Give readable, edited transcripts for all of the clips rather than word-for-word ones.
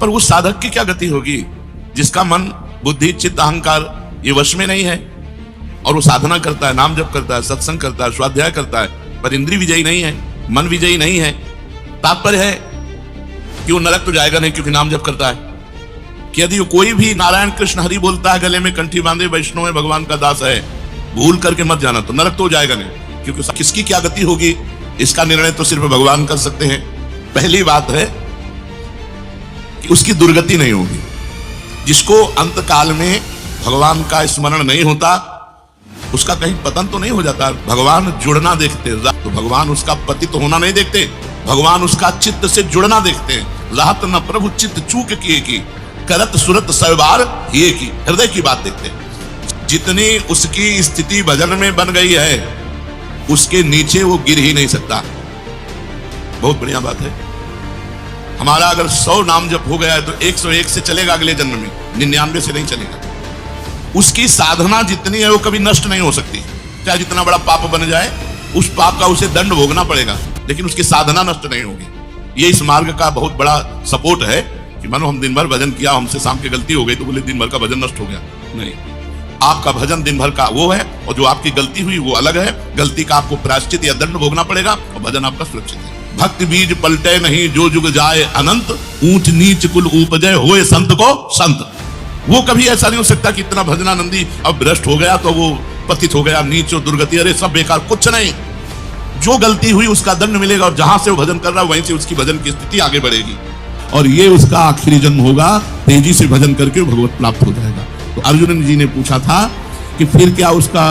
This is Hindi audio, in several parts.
पर उस साधक की क्या गति होगी जिसका मन, बुद्धि, चित्त, अहंकार ये वश में नहीं है और वो साधना करता है, नाम जप करता है, सत्संग करता है, स्वाध्याय करता है, पर इंद्रिय विजयी नहीं है, मन विजयी नहीं है। तात्पर्य है कि वो नरक तो जाएगा नहीं क्योंकि नाम जप करता है। कि यदि कोई भी नारायण कृष्ण हरि बोलता है, गले में कंठी बांधे, वैष्णव है, भगवान का दास है, भूल करके मत जाना, तो नरक तो जाएगा नहीं। क्योंकि किसकी क्या गति होगी इसका निर्णय तो सिर्फ भगवान कर सकते हैं। पहली बात है कि उसकी दुर्गति नहीं होगी। जिसको अंत काल में भगवान का स्मरण नहीं होता उसका कहीं पतन तो नहीं हो जाता। भगवान जुड़ना देखते, तो भगवान उसका पतित होना नहीं देखते, भगवान उसका चित्त से जुड़ना देखते हैं। राहत न प्रभु चित्त चूक किए की, करत सुरत सवार ये की, हृदय की बात देखते हैं। जितनी उसकी स्थिति भजन में बन गई है उसके नीचे वो गिर ही नहीं सकता। बहुत बढ़िया बात है। हमारा अगर 100 नाम जप हो गया है तो 101 से चलेगा अगले जन्म में, 99 से नहीं चलेगा। उसकी साधना जितनी है वो कभी नष्ट नहीं हो सकती। चाहे जितना बड़ा पाप बन जाए उस पाप का उसे दंड भोगना पड़ेगा, लेकिन उसकी साधना नष्ट नहीं होगी। ये इस मार्ग का बहुत बड़ा सपोर्ट है कि मानो हम दिन भर भजन किया, हमसे शाम की गलती हो गई तो बोले दिन भर का भजन नष्ट हो गया। नहीं, आपका भजन दिन भर का वो है और जो आपकी गलती हुई वो अलग है। गलती का आपको प्रायश्चित या दंड भोगना पड़ेगा और भजन आपका सुरक्षित है। भक्ति बीज पलटे नहीं जो जुग जाए अनंत, ऊंच नीच कुल उपजय होए संत को संत। वो कभी ऐसा नहीं हो सकता कि इतना भजनानंदी अब भ्रष्ट हो गया तो वो पतित हो गया, नीच और दुर्गति, अरे सब बेकार, कुछ नहीं। जो गलती हुई उसका दंड मिलेगा और जहां से वो भजन कर रहा है वहीं से उसकी भजन की स्थिति आगे बढ़ेगी और ये उसका आखिरी जन्म होगा। तेजी से भजन करके भगवत प्राप्त हो जाएगा। तो अर्जुन जी ने पूछा था कि फिर क्या उसका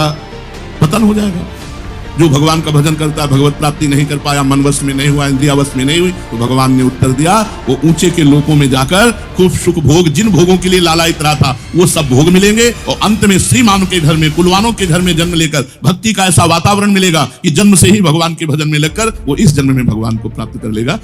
पतन हो जाएगा? जो भगवान का भजन करता है, भगवत प्राप्ति नहीं कर पाया, मन वश में नहीं हुआ, इंद्रिया वश में नहीं हुई, तो भगवान ने उत्तर दिया वो ऊंचे के लोकों में जाकर खूब सुख भोग, जिन भोगों के लिए लालायित रहा था वो सब भोग मिलेंगे और अंत में श्रीमानों के घर में, कुलवानों के घर में जन्म लेकर भक्ति का ऐसा वातावरण मिलेगा कि जन्म से ही भगवान के भजन में लगकर वो इस जन्म में भगवान को प्राप्त कर लेगा।